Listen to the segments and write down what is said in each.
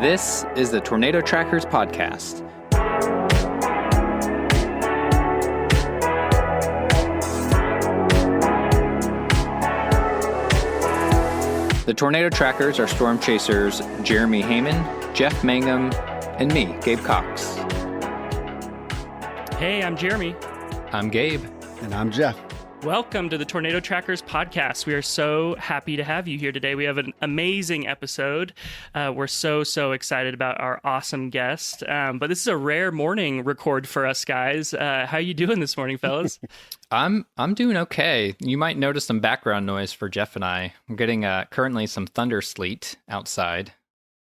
This is the Tornado Trackers podcast. The Tornado Trackers are storm chasers Jeremy Heyman, Jeff Mangum, and me, Gabe Cox. Hey, I'm Jeremy. I'm Gabe. And I'm Jeff. Welcome to the Tornado Trackers podcast. We are so happy to have you here today. We have an amazing episode. We're so excited about our awesome guest. But this is a rare morning record for us guys. How you doing this morning, fellas? I'm doing okay. You might notice some background noise for Jeff and I. I'm getting currently some thunder sleet outside.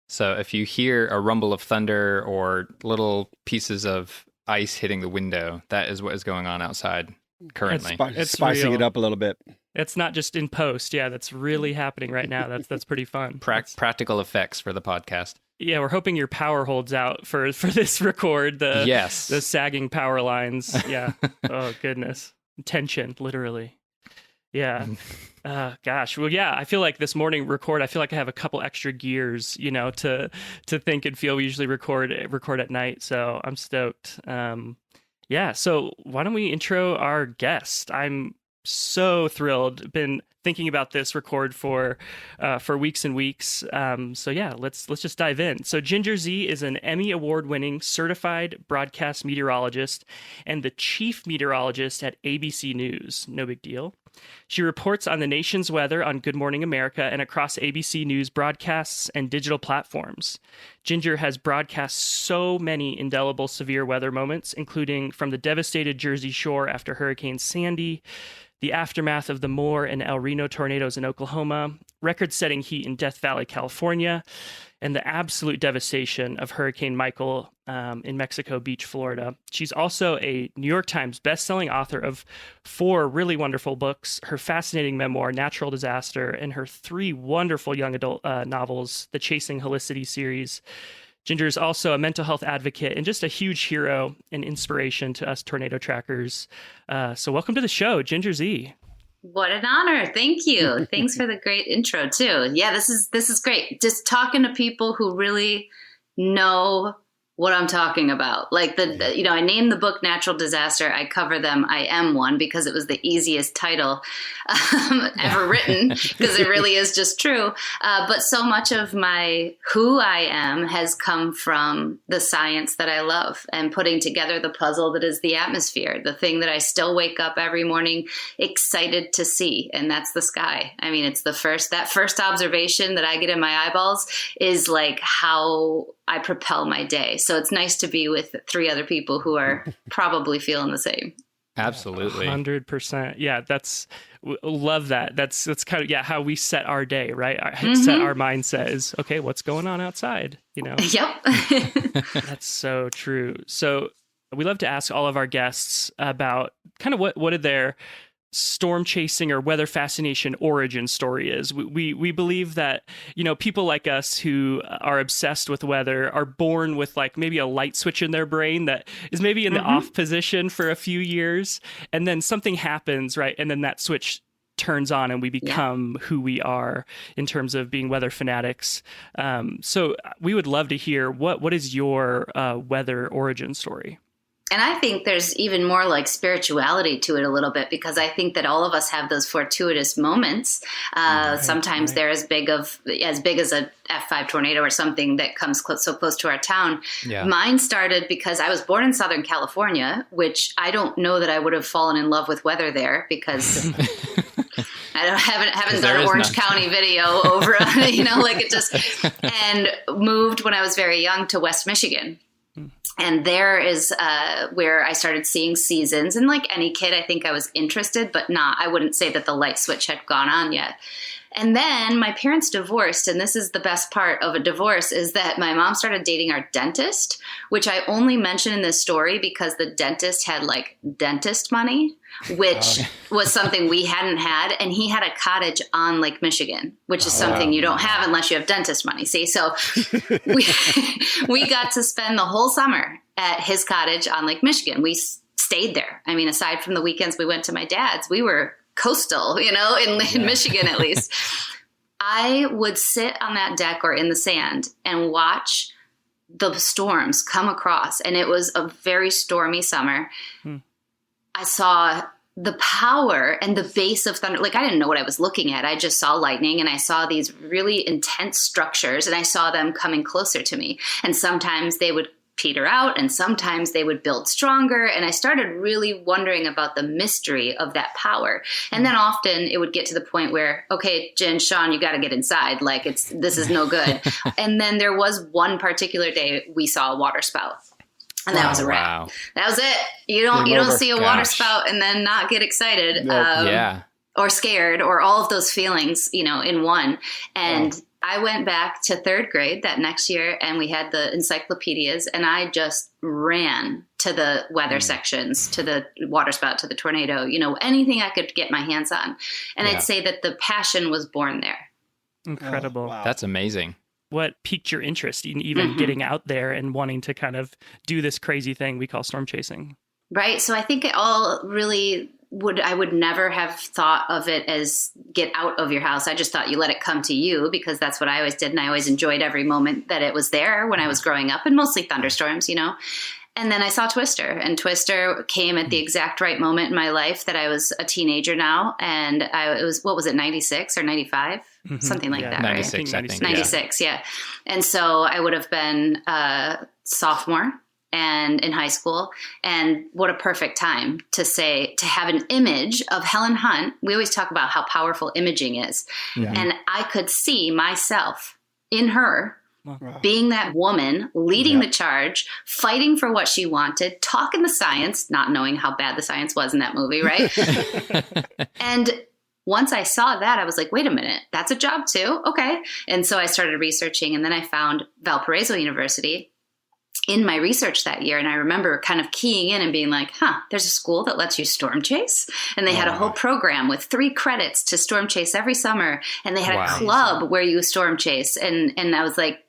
So if you hear a rumble of thunder or little pieces of ice hitting the window, that is what is going on outside currently. It's spicing real. it up a little bit. It's not just in post. Yeah, that's really happening right now. That's pretty fun. Practical effects for the podcast. Yeah, we're hoping your power holds out for this record. The sagging power lines. Yeah. Oh, goodness. Tension, literally. Yeah. Gosh. Well, yeah, I feel like this morning record, I feel like I have a couple extra gears, to think and feel. We usually record at night, so I'm stoked. Yeah, so why don't we intro our guest? I'm so thrilled. Been thinking about this record for weeks and weeks. So yeah, let's just dive in. So Ginger Z is an Emmy award-winning certified broadcast meteorologist and the chief meteorologist at ABC News. No big deal. She reports on the nation's weather on Good Morning America and across ABC News broadcasts and digital platforms. Ginger has broadcast so many indelible severe weather moments, including from the devastated Jersey Shore after Hurricane Sandy, the aftermath of the Moore and El Reno tornadoes in Oklahoma, record-setting heat in Death Valley, California, and the absolute devastation of Hurricane Michael in Mexico Beach, Florida. She's also a New York Times bestselling author of 4 really wonderful books, her fascinating memoir, Natural Disaster, and her 3 wonderful young adult novels, the Chasing Helicity series. Ginger is also a mental health advocate and just a huge hero and inspiration to us tornado trackers. So welcome to the show, Ginger Z. What an honor. Thank you. Thanks for the great intro too. Yeah, this is great. Just talking to people who really know what I'm talking about. Like I named the book Natural Disaster. I cover them. I am one because it was the easiest title ever written because it really is just true. But so much of who I am has come from the science that I love and putting together the puzzle that is the atmosphere, the thing that I still wake up every morning excited to see. And that's the sky. I mean, it's that first observation that I get in my eyeballs is like how I propel my day. So it's nice to be with 3 other people who are probably feeling the same. Absolutely. 100%. Yeah, love that. That's kind of, how we set our day, right? Set our mindset is, okay, what's going on outside, Yep. That's so true. So we love to ask all of our guests about kind of what are their storm chasing or weather fascination origin story is. We believe that, people like us who are obsessed with weather are born with like maybe a light switch in their brain that is maybe in the off position for a few years. And then something happens, right? And then that switch turns on and we become who we are in terms of being weather fanatics. So we would love to hear what is your weather origin story? And I think there's even more like spirituality to it a little bit, because I think that all of us have those fortuitous moments. Sometimes they're as big as a F5 tornado or something that comes so close to our town. Yeah. Mine started because I was born in Southern California, which I don't know that I would have fallen in love with weather there because I haven't done an Orange County video over, and moved when I was very young to West Michigan. And there is where I started seeing seasons. And like any kid, I think I was interested, but I wouldn't say that the light switch had gone on yet. And then my parents divorced, and this is the best part of a divorce, is that my mom started dating our dentist, which I only mention in this story because the dentist had like dentist money, which was something we hadn't had. And he had a cottage on Lake Michigan, which is something you don't have unless you have dentist money. See, so we got to spend the whole summer at his cottage on Lake Michigan. We stayed there. I mean, aside from the weekends we went to my dad's, we were coastal, in Michigan at least. I would sit on that deck or in the sand and watch the storms come across. And it was a very stormy summer. I saw the power and the base of thunder. Like, I didn't know what I was looking at. I just saw lightning, and I saw these really intense structures, and I saw them coming closer to me. And sometimes they would peter out, and sometimes they would build stronger. And I started really wondering about the mystery of that power. And then often it would get to the point where, okay, Jen, Sean, you got to get inside. Like, this is no good. And then there was one particular day we saw a water spout. And that was a wrap. Wow. That was it. You don't see a water spout and then not get excited, or scared, or all of those feelings, in one. And I went back to third grade that next year, and we had the encyclopedias, and I just ran to the weather sections, to the water spout, to the tornado, anything I could get my hands on. And I'd say that the passion was born there. Incredible. Wow. That's amazing. What piqued your interest in even getting out there and wanting to kind of do this crazy thing we call storm chasing? Right. So I think it all really I would never have thought of it as get out of your house. I just thought you let it come to you, because that's what I always did. And I always enjoyed every moment that it was there when I was growing up, and mostly thunderstorms, And then I saw Twister, and Twister came at the exact right moment in my life that I was a teenager now. And it was 96 or 95? Something like that, 96, right? I think. 96, yeah. And so I would have been a sophomore and in high school. And what a perfect time to have an image of Helen Hunt. We always talk about how powerful imaging is. Yeah. And I could see myself in her, being that woman, leading the charge, fighting for what she wanted, talking the science, not knowing how bad the science was in that movie, right? And once I saw that, I was like, wait a minute, that's a job too? Okay. And so I started researching, and then I found Valparaiso University in my research that year. And I remember kind of keying in and being like, there's a school that lets you storm chase. And they had a whole program with 3 credits to storm chase every summer. And they had a club where you storm chase. And I was like,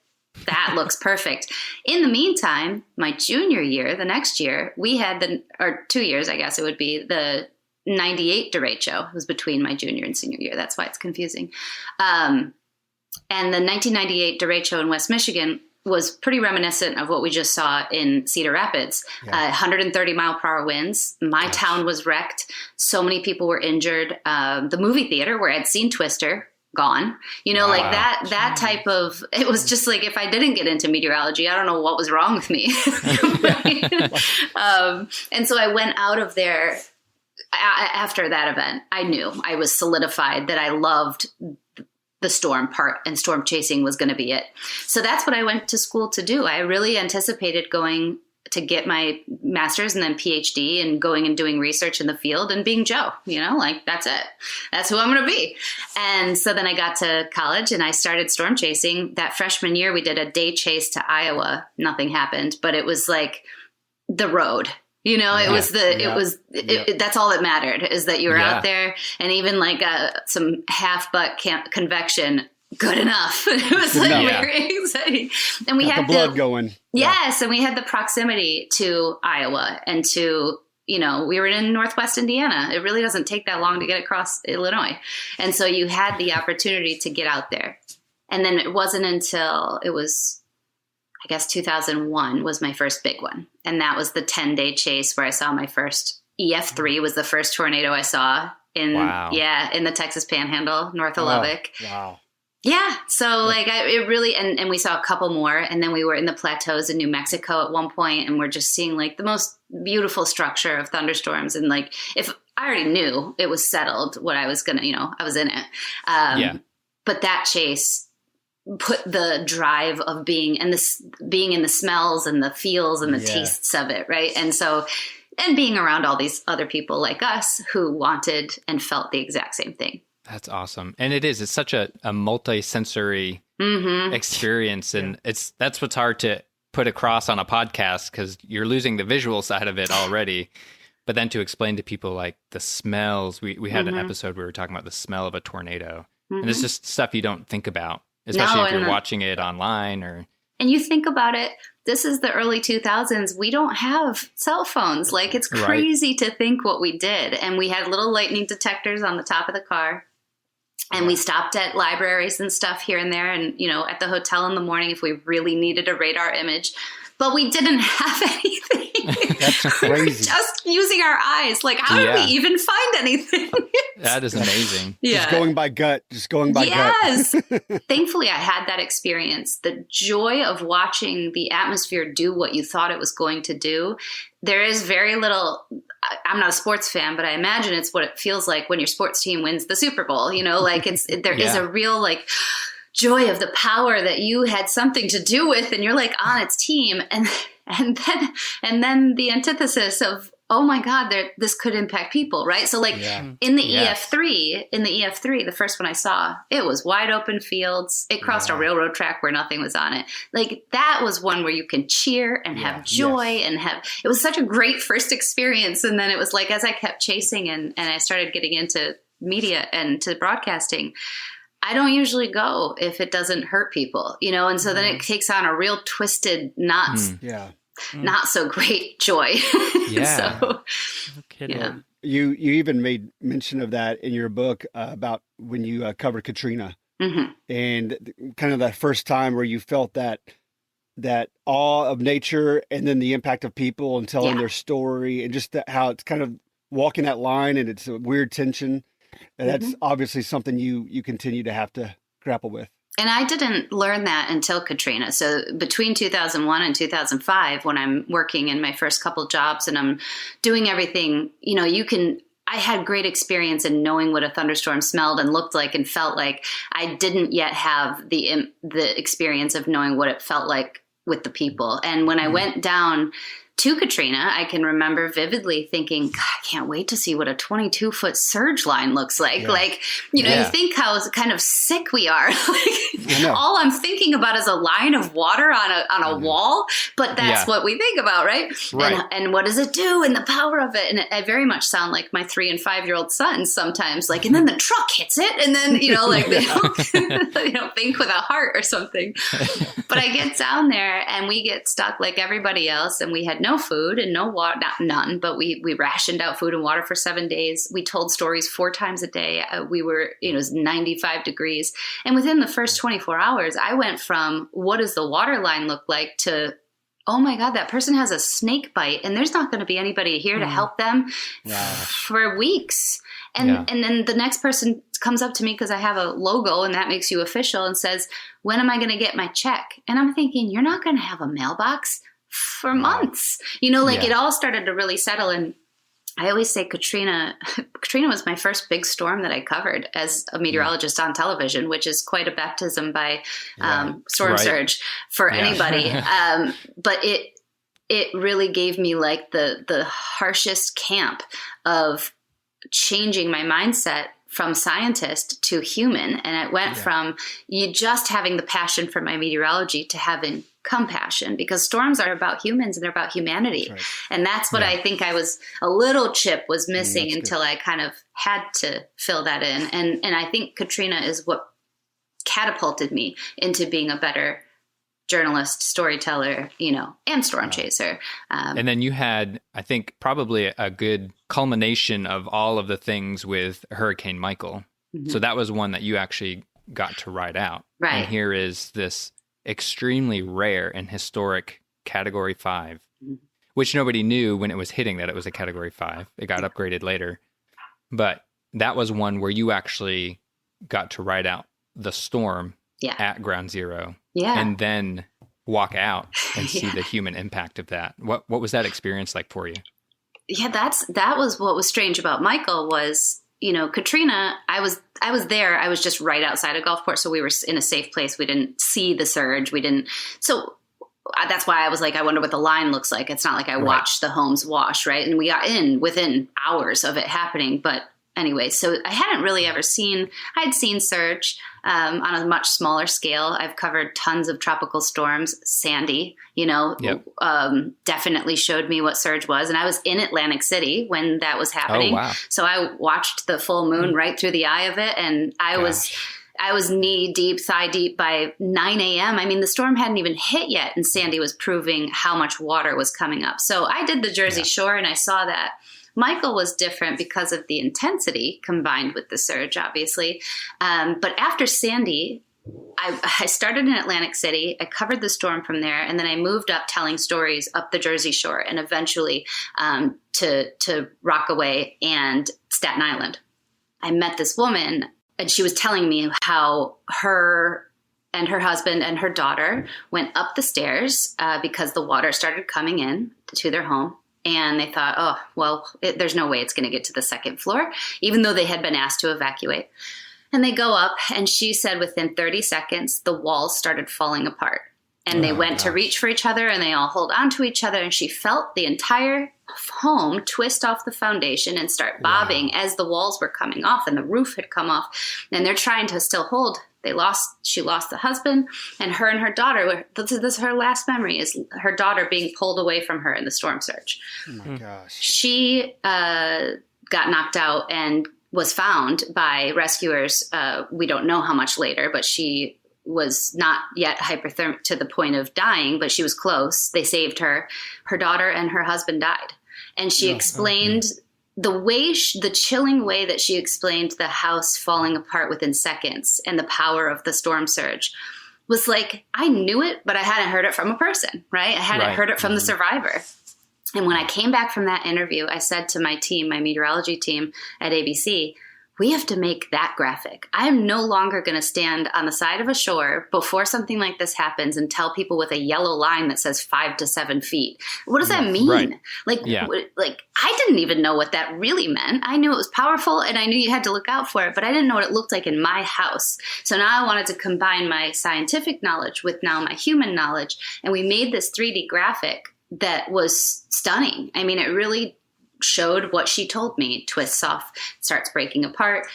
that looks perfect. In the meantime, my junior year, the next year, we had 2 years, I guess it would be, the 98 derecho. It was between my junior and senior year. That's why it's confusing. And the 1998 derecho in West Michigan was pretty reminiscent of what we just saw in Cedar Rapids. 130 mile per hour winds. My town was wrecked. So many people were injured. The movie theater where I'd seen Twister, gone. Like that type of, it was just like, if I didn't get into meteorology, I don't know what was wrong with me. And so I went out of there after that event. I knew I was solidified that I loved the storm part, and storm chasing was going to be it. So that's what I went to school to do. I really anticipated going to get my master's and then PhD, and going and doing research in the field and being Joe, that's it. That's who I'm going to be. And so then I got to college and I started storm chasing. That freshman year, we did a day chase to Iowa. Nothing happened, but it was like the road. That's all that mattered, is that you were out there, and even like some half butt convection, good enough. It was like very exciting. And we had the blood going. Yes. And we had the proximity to Iowa and to, we were in Northwest Indiana. It really doesn't take that long to get across Illinois. And so you had the opportunity to get out there. And then it wasn't until it was, I guess 2001 was my first big one. And that was the 10-day chase where I saw my first EF3 was the first tornado I saw in the Texas Panhandle, north of Lubbock. Wow. Yeah. So it really, and we saw a couple more, and then we were in the plateaus in New Mexico at one point, and we're just seeing like the most beautiful structure of thunderstorms. And like, if I already knew it was settled what I was going to, I was in it. But that chase put the drive of being in the smells and the feels and the tastes of it. Right. And so, and being around all these other people like us who wanted and felt the exact same thing. That's awesome. And it's such a multi-sensory experience. And that's what's hard to put across on a podcast, because you're losing the visual side of it already. But then to explain to people like the smells, we had an episode where we were talking about the smell of a tornado. And it's just stuff you don't think about, especially if you're watching it online or. And you think about it, this is the early 2000s. We don't have cell phones. Like, it's crazy to think what we did. And we had little lightning detectors on the top of the car. And we stopped at libraries and stuff here and there, and, at the hotel in the morning if we really needed a radar image. But we didn't have anything. That's crazy. We were just using our eyes. Like, how did we even find anything? That is amazing. Just going by gut. Gut. Yes. Thankfully, I had that experience. The joy of watching the atmosphere do what you thought it was going to do. There is very little. I'm not a sports fan, but I imagine it's what it feels like when your sports team wins the Super Bowl. There is a real joy of the power that you had something to do with, and you're on its team, and then the antithesis of, oh my God, this could impact people, right? So in the EF3, the first one I saw, it was wide open fields. It crossed a railroad track where nothing was on it. That was one where you can cheer and have joy and it was such a great first experience. And then it was as I kept chasing and I started getting into media and to broadcasting, I don't usually go if it doesn't hurt people, and so then it takes on a real twisted, not so great joy. Yeah. No kidding. You even made mention of that in your book about when you covered Katrina, and kind of that first time where you felt that awe of nature and then the impact of people and telling their story, and just how it's kind of walking that line, and it's a weird tension. And that's obviously something you continue to have to grapple with. And I didn't learn that until Katrina. So between 2001 and 2005, when I'm working in my first couple jobs and I'm doing everything, I had great experience in knowing what a thunderstorm smelled and looked like and felt like. I didn't yet have the experience of knowing what it felt like with the people. And when I went down to Katrina, I can remember vividly thinking, God, I can't wait to see what a 22-foot surge line looks like. You think how kind of sick we are. All I'm thinking about is a line of water on a wall, but that's what we think about, right? And what does it do and the power of it? And I very much sound like my 3 and 5-year-old sons sometimes, and then the truck hits it, and then, they don't think with a heart or something. But I get down there and we get stuck like everybody else, and we had no food and no water, none, but we rationed out food and water for 7 days. We told stories 4 times a day. We were, it was 95 degrees. And within the first 24 hours, I went from what does the water line look like to, oh my God, that person has a snake bite and there's not going to be anybody here to help them for weeks. And then the next person comes up to me because I have a logo and that makes you official and says, when am I going to get my check? And I'm thinking, you're not going to have a mailbox for months. It all started to really settle. And I always say Katrina was my first big storm that I covered as a meteorologist on television, which is quite a baptism by storm surge for anybody. But it really gave me the harshest camp of changing my mindset from scientist to human. And it went from you just having the passion for my meteorology to having compassion, because storms are about humans and they're about humanity. Right. And that's what I think a little chip was missing until I kind of had to fill that in. And I think Katrina is what catapulted me into being a better journalist, storyteller, and storm chaser. And then you had, I think, probably a good culmination of all of the things with Hurricane Michael. Mm-hmm. So that was one that you actually got to ride out. Right. And here is this extremely rare and historic Category 5, which nobody knew when it was hitting that it was a Category 5. It got upgraded later. But that was one where you actually got to ride out the storm at ground zero. Yeah. And then walk out and see the human impact of that. What was that experience like for you? Yeah, that was what was strange about Michael was, Katrina, I was there. I was just right outside of Gulfport. So we were in a safe place. We didn't see the surge. So that's why I was like, I wonder what the line looks like. It's not like I watched the homes wash, right? And we got in within hours of it happening. But anyway, so I hadn't really ever I'd seen surge on a much smaller scale. I've covered tons of tropical storms. Sandy, definitely showed me what surge was. And I was in Atlantic City when that was happening. Oh, wow. So I watched the full moon right through the eye of it. And I was knee deep, thigh deep by 9 a.m. I mean, the storm hadn't even hit yet. And Sandy was proving how much water was coming up. So I did the Jersey Shore and I saw that. Michael was different because of the intensity combined with the surge, obviously. But after Sandy, I started in Atlantic City. I covered the storm from there, and then I moved up telling stories up the Jersey Shore, and eventually to Rockaway and Staten Island. I met this woman, and she was telling me how her and her husband and her daughter went up the stairs because the water started coming in to their home. And they thought, oh, well, there's no way it's going to get to the second floor, even though they had been asked to evacuate. And they go up, and she said within 30 seconds, the walls started falling apart. And they went to reach for each other, and they all hold on to each other. And she felt the entire home twist off the foundation and start bobbing as the walls were coming off and the roof had come off. And they're trying to still hold. She lost the husband, and her daughter, this is her last memory, is her daughter being pulled away from her in the storm surge. Oh my gosh. She got knocked out and was found by rescuers. We don't know how much later, but she was not yet hypothermic to the point of dying, but she was close. They saved her. Her daughter and her husband died. And she explained the chilling way that she explained the house falling apart within seconds and the power of the storm surge was like, I knew it, but I hadn't heard it from a person, right? I hadn't heard it from the survivor. And when I came back from that interview, I said to my team, my meteorology team at ABC, we have to make that graphic. I am no longer going to stand on the side of a shore before something like this happens and tell people with a yellow line that says 5 to 7 feet. What does that mean? Right. Like I didn't even know what that really meant. I knew it was powerful and I knew you had to look out for it, but I didn't know what it looked like in my house. So now I wanted to combine my scientific knowledge with now my human knowledge. And we made this 3D graphic that was stunning. I mean, it really showed what she told me. It twists off, starts breaking apart.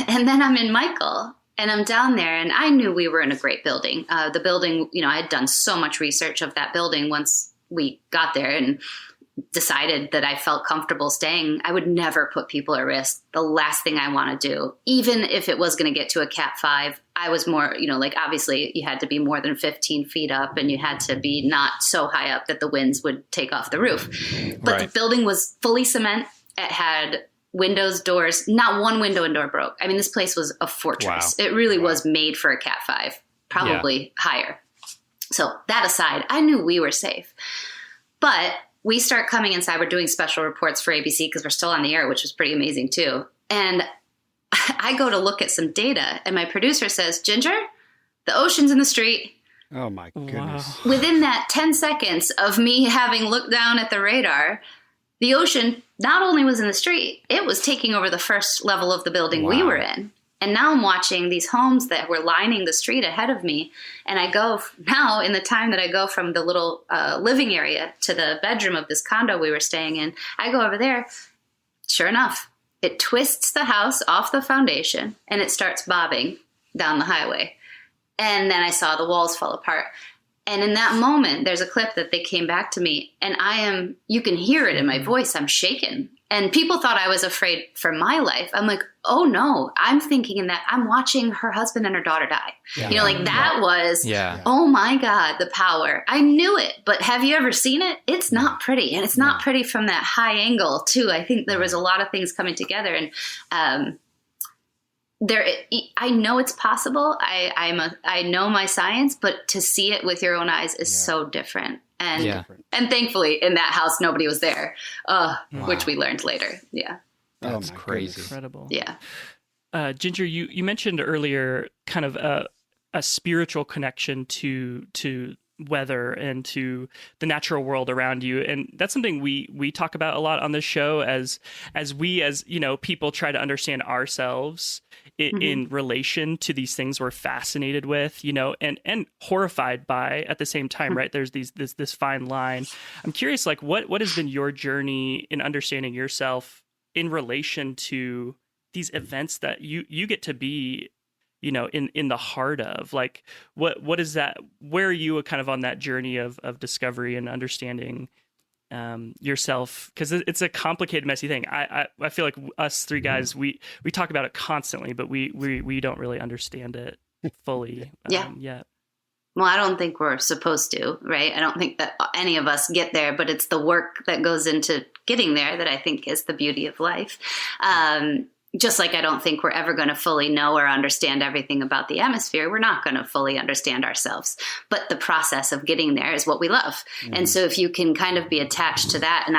And then I'm in Michael and I'm down there, and I knew we were in a great building. The building, I had done so much research of that building once we got there and decided that I felt comfortable staying. I would never put people at risk. The last thing I want to do, even if it was going to get to a Cat 5, I was more, obviously you had to be more than 15 feet up and you had to be not so high up that the winds would take off the roof. But the building was fully cement. It had windows, doors, not one window and door broke. I mean, this place was a fortress. Wow. It really was made for a Cat 5, probably higher. So that aside, I knew we were safe. But we start coming inside. We're doing special reports for ABC because we're still on the air, which was pretty amazing too. And I go to look at some data, and my producer says, Ginger, the ocean's in the street. Oh my goodness. Wow. Within that 10 seconds of me having looked down at the radar, the ocean not only was in the street, it was taking over the first level of the building we were in. And now I'm watching these homes that were lining the street ahead of me. And I go now, in the time that I go from the little living area to the bedroom of this condo we were staying in, I go over there. Sure enough, it twists the house off the foundation and it starts bobbing down the highway. And then I saw the walls fall apart. And in that moment, there's a clip that they came back to me, and you can hear it in my voice. I'm shaken. And people thought I was afraid for my life. I'm like, oh no, I'm thinking in that I'm watching her husband and her daughter die. That was, oh my God, the power. I knew it, but have you ever seen it? It's not pretty. And it's not pretty from that high angle too. I think there was a lot of things coming together, and, I know it's possible. I know my science, but to see it with your own eyes is so different. And thankfully in that house, nobody was there, which we learned later. Yeah. That's crazy. Incredible. Yeah. Ginger, you mentioned earlier kind of a spiritual connection to weather and to the natural world around you, and that's something we talk about a lot on this show as people try to understand ourselves in relation to these things we're fascinated with, and horrified by at the same time, right? There's this fine line. I'm curious, like what has been your journey in understanding yourself in relation to these events that you get to be, in the heart of? Like, what is that? Where are you kind of on that journey of discovery and understanding yourself? Because it's a complicated, messy thing. I feel like us three guys, we talk about it constantly, but we don't really understand it fully yet. Well, I don't think we're supposed to, right? I don't think that any of us get there, but it's the work that goes into getting there that I think is the beauty of life. Just like I don't think we're ever going to fully know or understand everything about the atmosphere. We're not going to fully understand ourselves, but the process of getting there is what we love. Mm-hmm. And so if you can kind of be attached to that, and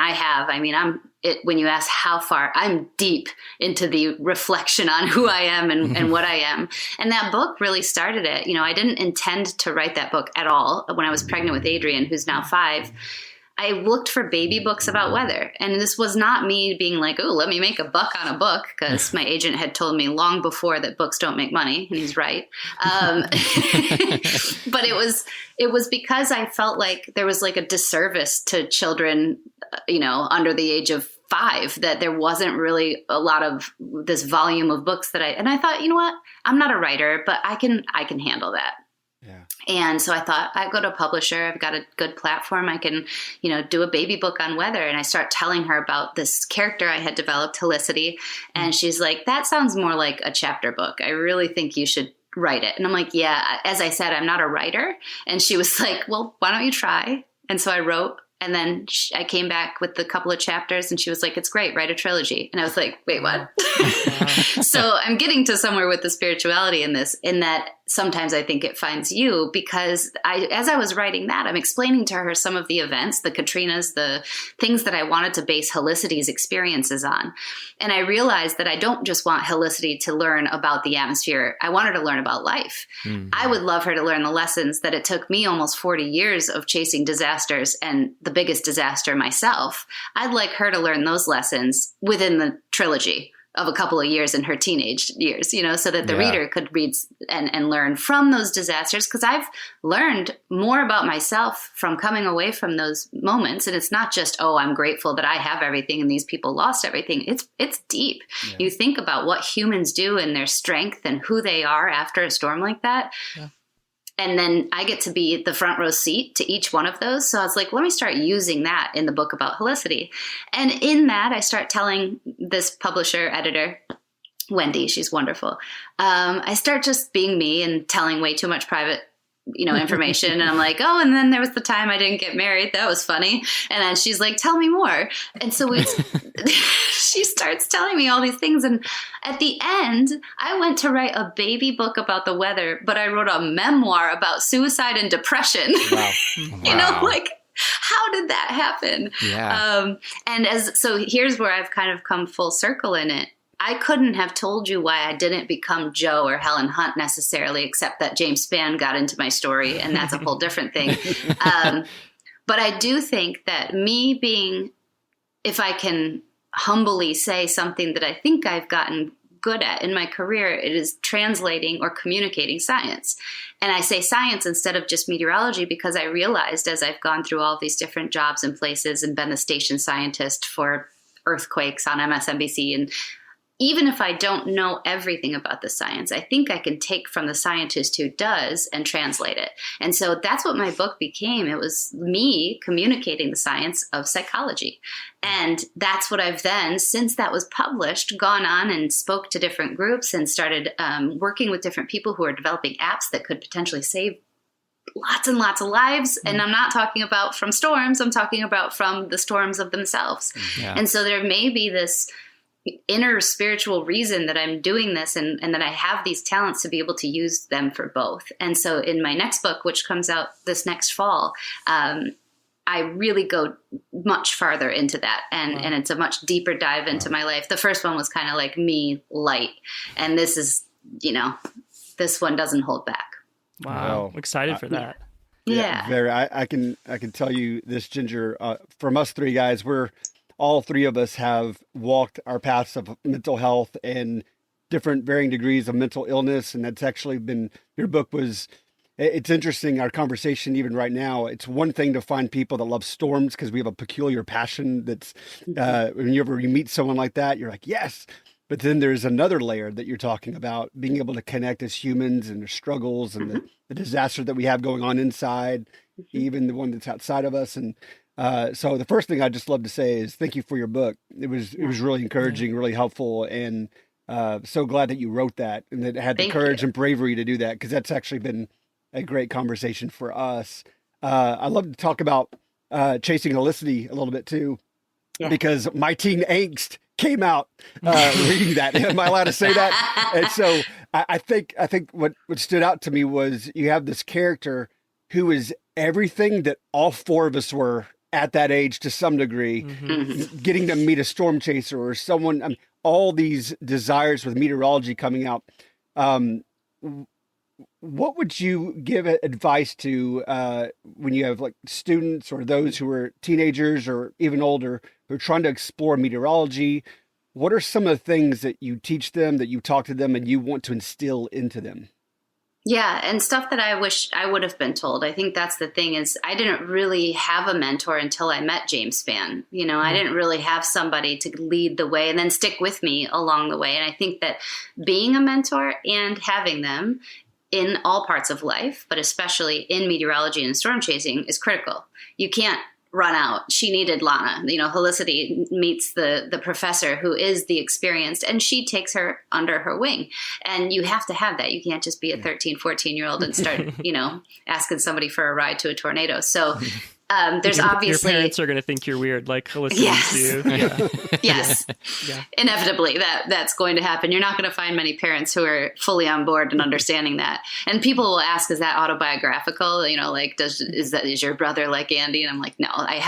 when you ask how far, I'm deep into the reflection on who I am and what I am. And that book really started it. I didn't intend to write that book at all. When I was pregnant with Adrian, who's now 5, I looked for baby books about weather. And this was not me being like, oh, let me make $1 on a book, because my agent had told me long before that books don't make money. And he's right. But it was because I felt like there was like a disservice to children, under the age of 5, that there wasn't really a lot of this volume of books and I thought, you know what, I'm not a writer, but I can handle that. Yeah. And so I thought, I go to a publisher, I've got a good platform, I can, do a baby book on weather. And I start telling her about this character I had developed, Helicity. And she's like, that sounds more like a chapter book. I really think you should write it. And I'm like, yeah, as I said, I'm not a writer. And she was like, well, why don't you try? And so I wrote. And then I came back with a couple of chapters and she was like, it's great, write a trilogy. And I was like, wait, what? So I'm getting to somewhere with the spirituality in this, in that sometimes I think it finds you, because as I was writing that, I'm explaining to her some of the events, the Katrinas, the things that I wanted to base Helicity's experiences on. And I realized that I don't just want Helicity to learn about the atmosphere. I want her to learn about life. Mm-hmm. I would love her to learn the lessons that it took me almost 40 years of chasing disasters, and the biggest disaster myself. I'd like her to learn those lessons within the trilogy of a couple of years in her teenage years, so that the reader could read and learn from those disasters. Because I've learned more about myself from coming away from those moments. And it's not just, oh, I'm grateful that I have everything and these people lost everything. It's deep. Yeah. You think about what humans do and their strength and who they are after a storm like that. Yeah. And then I get to be the front row seat to each one of those. So I was like, let me start using that in the book about Helicity. And in that, I start telling this publisher, editor, Wendy, she's wonderful. I start just being me and telling way too much private information. And I'm like, oh, and then there was the time I didn't get married. That was funny. And then she's like, tell me more. And so she starts telling me all these things. And at the end, I went to write a baby book about the weather, but I wrote a memoir about suicide and depression. Wow. How did that happen? Yeah. So here's where I've kind of come full circle in it. I couldn't have told you why I didn't become Joe or Helen Hunt necessarily, except that James Spann got into my story, and that's a whole different thing. But I do think that me being, if I can humbly say something that I think I've gotten good at in my career, it is translating or communicating science. And I say science instead of just meteorology, because I realized as I've gone through all these different jobs and places and been the station scientist for earthquakes on MSNBC, and even if I don't know everything about the science, I think I can take from the scientist who does and translate it. And so that's what my book became. It was me communicating the science of psychology. And that's what I've then, since that was published, gone on and spoke to different groups and started working with different people who are developing apps that could potentially save lots and lots of lives. And I'm not talking about from storms. I'm talking about from the storms of themselves. Yeah. And so there may be this inner spiritual reason that I'm doing this, and that I have these talents to be able to use them for both. And so in my next book, which comes out this next fall, I really go much farther into that. And it's a much deeper dive into my life. The first one was kind of like me light. And this is, this one doesn't hold back. Wow. I'm excited for that. Yeah. Very. I can tell you this, Ginger, from us 3 guys, all 3 of us have walked our paths of mental health and different varying degrees of mental illness. And that's actually been, your book was, it's interesting, our conversation even right now. It's one thing to find people that love storms because we have a peculiar passion that's, whenever you meet someone like that, you're like, yes. But then there's another layer that you're talking about, being able to connect as humans and their struggles and the disaster that we have going on inside, even the one that's outside of us. And so the first thing I'd just love to say is thank you for your book. It was really encouraging, really helpful, and so glad that you wrote that and that it had the courage and bravery to do that, because that's actually been a great conversation for us. I'd love to talk about chasing Helicity a little bit too, because my teen angst came out reading that. Am I allowed to say that? And so I think what stood out to me was you have this character who is everything that all four of us were at that age to some degree, getting to meet a storm chaser or someone, I mean, all these desires with meteorology coming out. What would you give advice to when you have like students or those who are teenagers or even older who are trying to explore meteorology? What are some of the things that you teach them, that you talk to them, and you want to instill into them? Yeah, and stuff that I wish I would have been told. I think that's the thing is I didn't really have a mentor until I met James Spann. You know, I didn't really have somebody to lead the way and then stick with me along the way. And I think that being a mentor and having them in all parts of life, but especially in meteorology and storm chasing, is critical. You can't run out. She needed Lana. You know, Helicity meets the professor who is the experienced, and she takes her under her wing. And you have to have that. You can't just be a 13, 14-year-old and start, you know, asking somebody for a ride to a tornado. So there's obviously... Your parents are going to think you're weird, like Helicity do. Yeah. Yes. Yeah. Inevitably, that's going to happen. You're not going to find many parents who are fully on board and understanding that. And people will ask, is that autobiographical? You know, like, is your brother like Andy? And I'm like, no, I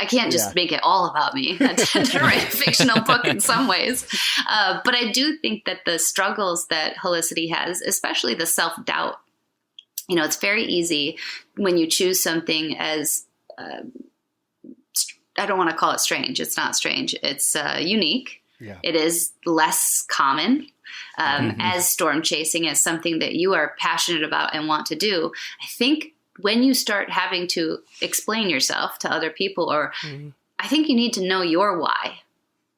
can't just make it all about me. I had to write a fictional book in some ways. But I do think that the struggles that Helicity has, especially the self-doubt, you know, it's very easy when you choose something as, I don't want to call it strange. It's not strange. It's unique. Yeah. It is less common as storm chasing, as something that you are passionate about and want to do. I think when you start having to explain yourself to other people, or I think you need to know your why.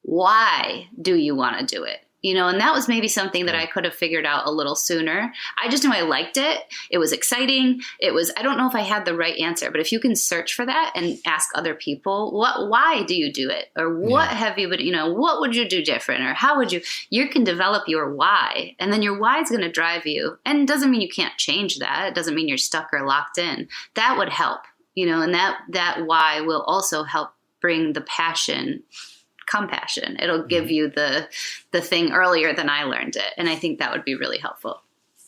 Why do you want to do it? You know, and that was maybe something that I could have figured out a little sooner. I just know I liked it. It was exciting. I don't know if I had the right answer, but if you can search for that and ask other people, why do you do it? Or what have you, you know, what would you do different? Or how would you can develop your why, and then your why is going to drive you. And it doesn't mean you can't change that. It doesn't mean you're stuck or locked in. That would help, you know, and that why will also help bring the compassion. It'll give you the thing earlier than I learned it. And I think that would be really helpful.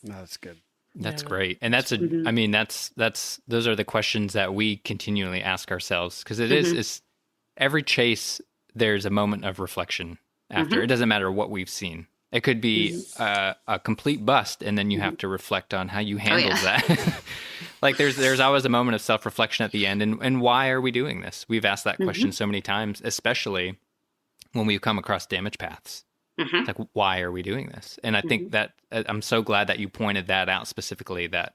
No, that's good. That's great. And that's I mean, those are the questions that we continually ask ourselves, because it's every chase, there's a moment of reflection after. It doesn't matter what we've seen. It could be a complete bust, and then you have to reflect on how you handled that. Like there's always a moment of self-reflection at the end. And why are we doing this? We've asked that question so many times, especially when we come across damage paths. It's like, why are we doing this? And I think that I'm so glad that you pointed that out specifically, that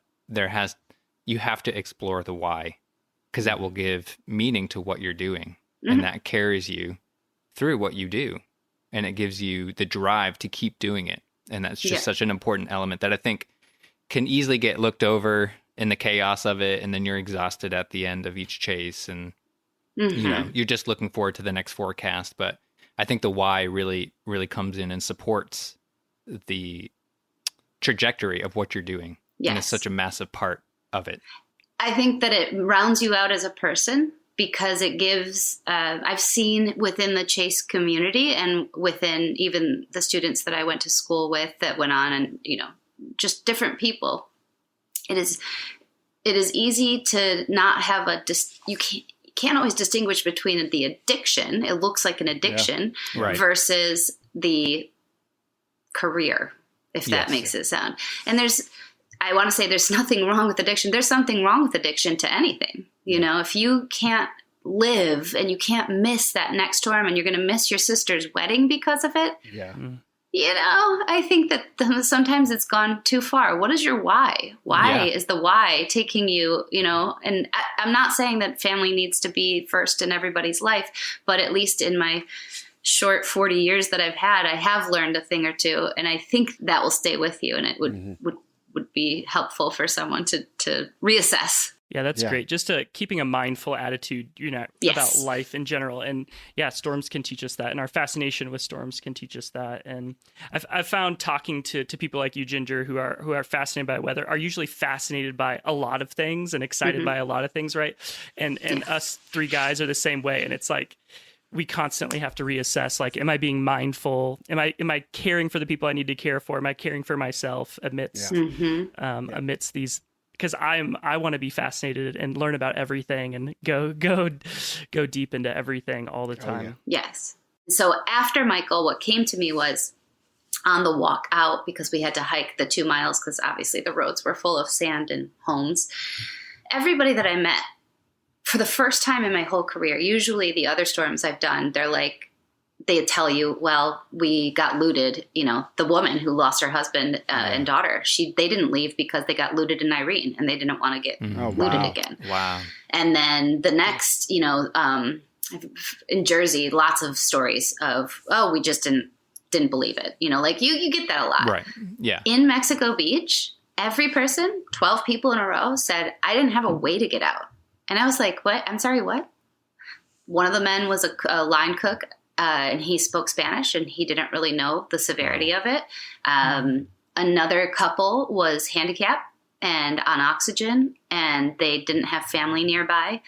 you have to explore the why, because that will give meaning to what you're doing. And that carries you through what you do. And it gives you the drive to keep doing it. And that's just such an important element that I think can easily get looked over in the chaos of it. And then you're exhausted at the end of each chase. And, you know, you're just looking forward to the next forecast. But I think the why really, really comes in and supports the trajectory of what you're doing. Yes. And it's such a massive part of it. I think that it rounds you out as a person, because it gives, I've seen within the chase community and within even the students that I went to school with that went on, and, you know, just different people. It is easy to not have you can't always distinguish between the addiction. It looks like an addiction versus the career, if that makes it sound. And I want to say there's nothing wrong with addiction. There's something wrong with addiction to anything. You know, if you can't live and you can't miss that next storm, and you're going to miss your sister's wedding because of it. Yeah. You know, I think that sometimes it's gone too far. What is your why? Why is the why taking you, you know, and I'm not saying that family needs to be first in everybody's life, but at least in my short 40 years that I've had, I have learned a thing or two, and I think that will stay with you, and it would be helpful for someone to reassess Yeah, that's great. Just keeping a mindful attitude, about life in general. And yeah, storms can teach us that. And our fascination with storms can teach us that. And I've found talking to people like you, Ginger, who are fascinated by weather, are usually fascinated by a lot of things and excited by a lot of things, right? And us three guys are the same way. And it's like, we constantly have to reassess, like, am I being mindful? Am I caring for the people I need to care for? Am I caring for myself amidst these? Because I want to be fascinated and learn about everything and go deep into everything all the time. Oh, Yes. So after Michael, what came to me was on the walk out, because we had to hike the 2 miles because obviously the roads were full of sand and homes. Everybody that I met for the first time in my whole career, usually the other storms I've done, they're like, they tell you, well, we got looted. The woman who lost her husband and daughter, they didn't leave because they got looted in Irene and they didn't want to get looted again. Wow. And then the next, in Jersey, lots of stories of, oh, we just didn't believe it. You get that a lot. Right. Yeah. In Mexico Beach, every person, 12 people in a row, said, I didn't have a way to get out. And I was like, what? I'm sorry, what? One of the men was a line cook. And he spoke Spanish and he didn't really know the severity of it. Another couple was handicapped and on oxygen and they didn't have family nearby.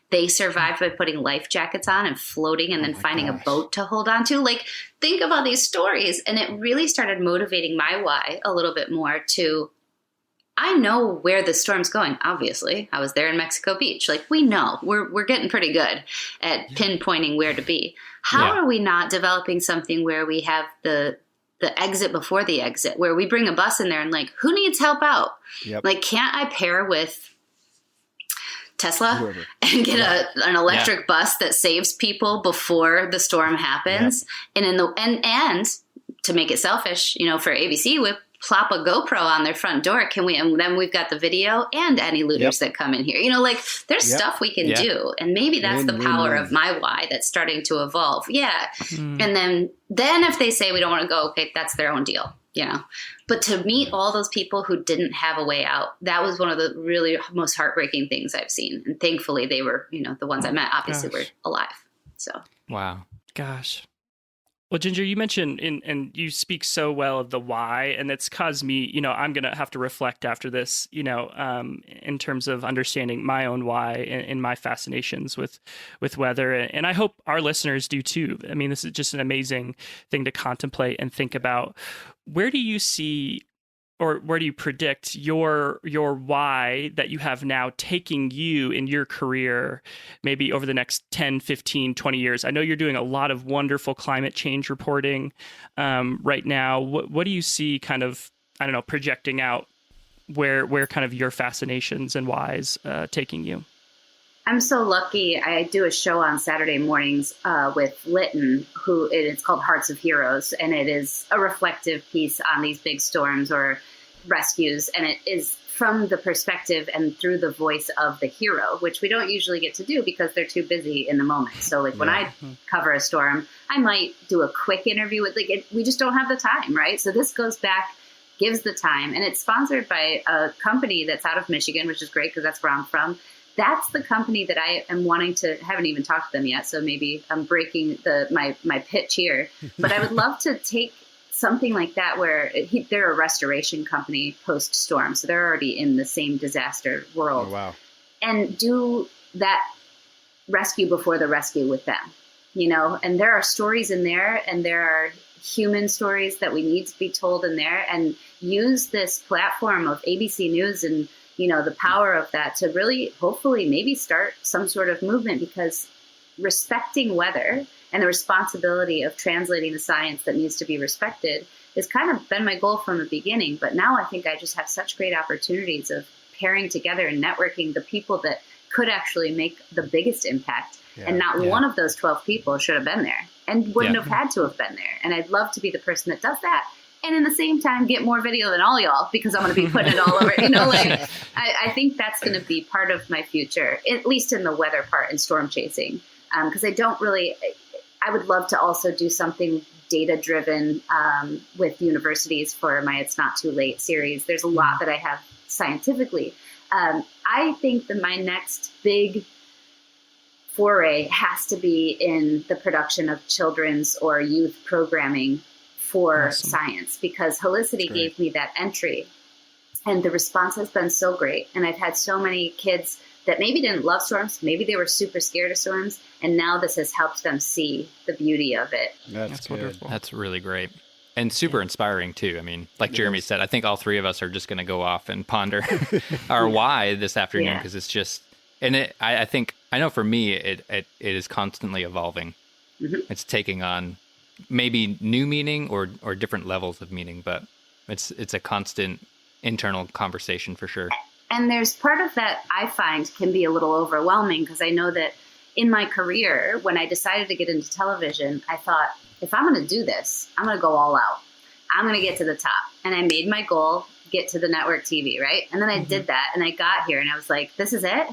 They survived by putting life jackets on and floating and then finding a boat to hold on to. Like, think of all these stories. And it really started motivating my why a little bit more to, I know where the storm's going. Obviously, I was there in Mexico Beach. Like, we know we're getting pretty good at pinpointing where to be. How are we not developing something where we have the exit before the exit, where we bring a bus in there and like, who needs help out? Yep. Like, can't I pair with Tesla and get an electric bus that saves people before the storm happens? Yep. And to make it selfish, for ABC, we plop a GoPro on their front door. Can we? And then we've got the video and any looters that come in here. There's stuff we can do. And maybe that's the power of my why that's starting to evolve. Yeah. And then if they say we don't want to go, okay, that's their own deal, But to meet all those people who didn't have a way out, that was one of the really most heartbreaking things I've seen. And thankfully they were, the ones I met obviously were alive. So. Wow. Gosh. Well, Ginger, you mentioned and you speak so well of the why, and it's caused me, I'm going to have to reflect after this, in terms of understanding my own why and my fascinations with weather. And I hope our listeners do too. I mean, this is just an amazing thing to contemplate and think about. Where do you see, or where do you predict your why that you have now taking you in your career, maybe over the next 10, 15, 20 years? I know you're doing a lot of wonderful climate change reporting right now. What do you see kind of, projecting out where kind of your fascinations and whys taking you? I'm so lucky. I do a show on Saturday mornings with Lytton, it's called Hearts of Heroes, and it is a reflective piece on these big storms or rescues, and it is from the perspective and through the voice of the hero, which we don't usually get to do because they're too busy in the moment. So when I cover a storm, I might do a quick interview with we just don't have the time, right? So this goes back, gives the time, and it's sponsored by a company that's out of Michigan, which is great because that's where I'm from. That's the company that I am wanting to, haven't even talked to them yet, so maybe I'm breaking my pitch here, but I would love to take something like that where they're a restoration company post-storm, so they're already in the same disaster world. Oh, wow. And do that rescue before the rescue with them, and there are stories in there, and there are human stories that we need to be told in there, and use this platform of ABC News and the power of that to really, hopefully, maybe start some sort of movement, because respecting weather and the responsibility of translating the science that needs to be respected has kind of been my goal from the beginning. But now I think I just have such great opportunities of pairing together and networking the people that could actually make the biggest impact. And not one of those 12 people should have been there and wouldn't have had to have been there. And I'd love to be the person that does that. And in the same time, get more video than all y'all, because I'm going to be putting it all over. I think that's going to be part of my future, at least in the weather part and storm chasing. Because I would love to also do something data-driven with universities for my It's Not Too Late series. There's a lot that I have scientifically I think that my next big foray has to be in the production of children's or youth programming for science, because Helicity gave me that entry, and the response has been so great. And I've had so many kids that maybe didn't love storms, maybe they were super scared of storms, and now this has helped them see the beauty of it. That's wonderful. That's really great. And super inspiring, too. I mean, like Jeremy said, I think all three of us are just going to go off and ponder our why this afternoon, because it's just, and I think, I know for me, it is constantly evolving. Mm-hmm. It's taking on maybe new meaning or different levels of meaning, but it's a constant internal conversation for sure. And there's part of that I find can be a little overwhelming, because I know that in my career, when I decided to get into television, I thought, if I'm going to do this, I'm going to go all out. I'm going to get to the top. And I made my goal, get to the network TV, right? And then I did that, and I got here, and I was like, this is it?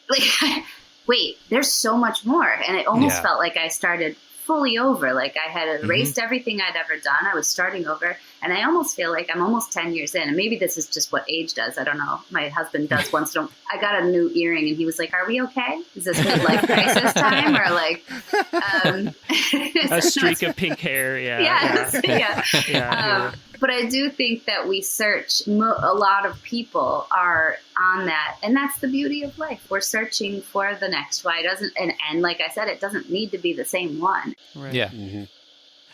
Like, wait, there's so much more. And it almost felt like I started fully over. Like I had erased everything I'd ever done. I was starting over. And I almost feel like I'm almost 10 years in. And maybe this is just what age does. I don't know. My husband does once. I got a new earring, and he was like, are we okay? Is this midlife crisis time? Or like a streak of pink hair? Yeah. But I do think that we search, a lot of people are on that. And that's the beauty of life. We're searching for the next why. It doesn't, and like I said, it doesn't need to be the same one. Right. Yeah. Mm-hmm.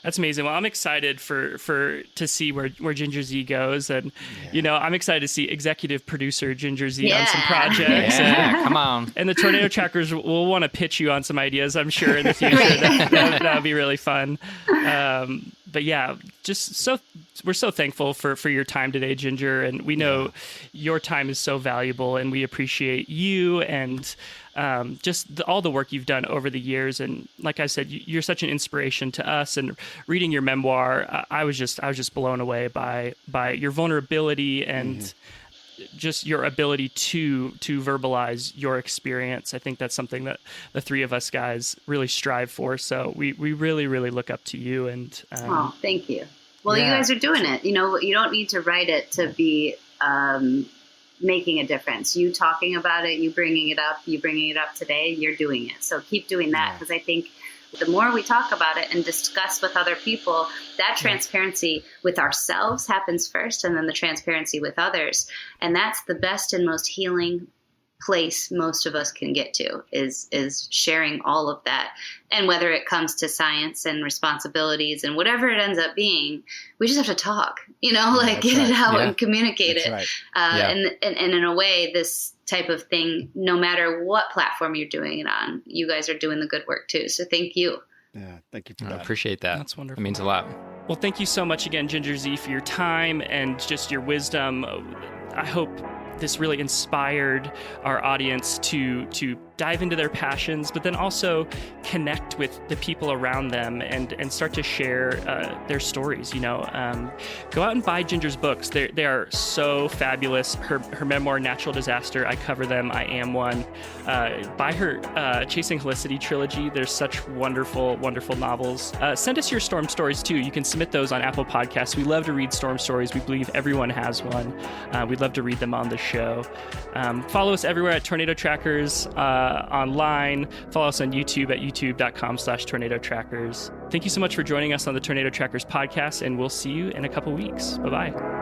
That's amazing. Well, I'm excited to see where Ginger Z goes, and I'm excited to see executive producer Ginger Z on some projects. Yeah, come on. And the Tornado Trackers will want to pitch you on some ideas, I'm sure, in the future. that would be really fun. But yeah, we're so thankful for your time today, Ginger, and we know your time is so valuable, and we appreciate you and all the work you've done over the years. And like I said, you're such an inspiration to us. And reading your memoir, I was just blown away by your vulnerability and just your ability to verbalize your experience. I think that's something that the three of us guys really strive for. So we really, really look up to you. And thank you. Well, you guys are doing it. You don't need to write it to be making a difference. You talking about it, you bringing it up today, you're doing it. So keep doing that, because I think the more we talk about it and discuss with other people, that transparency with ourselves happens first, and then the transparency with others. And that's the best and most healing place most of us can get to, is sharing all of that. And whether it comes to science and responsibilities and whatever it ends up being, we just have to talk, get it out and communicate it. Right. And in a way, this type of thing, no matter what platform you're doing it on, you guys are doing the good work too. So thank you. Yeah, thank you for that. I appreciate that. That's wonderful. It means a lot. Well, thank you so much again, Ginger Z, for your time and just your wisdom. I hope this really inspired our audience to dive into their passions, but then also connect with the people around them and start to share their stories. Go out and buy Ginger's books. They are so fabulous. Her memoir, Natural Disaster, I cover them. I am one. Buy her Chasing Helicity trilogy. There's such wonderful, wonderful novels. Send us your storm stories too. You can submit those on Apple Podcasts. We love to read storm stories. We believe everyone has one. We'd love to read them on the show. Follow us everywhere at Tornado Trackers online. Follow us on YouTube at youtube.com/Tornado Trackers. Thank you so much for joining us on the Tornado Trackers podcast, and we'll see you in a couple weeks. Bye-bye.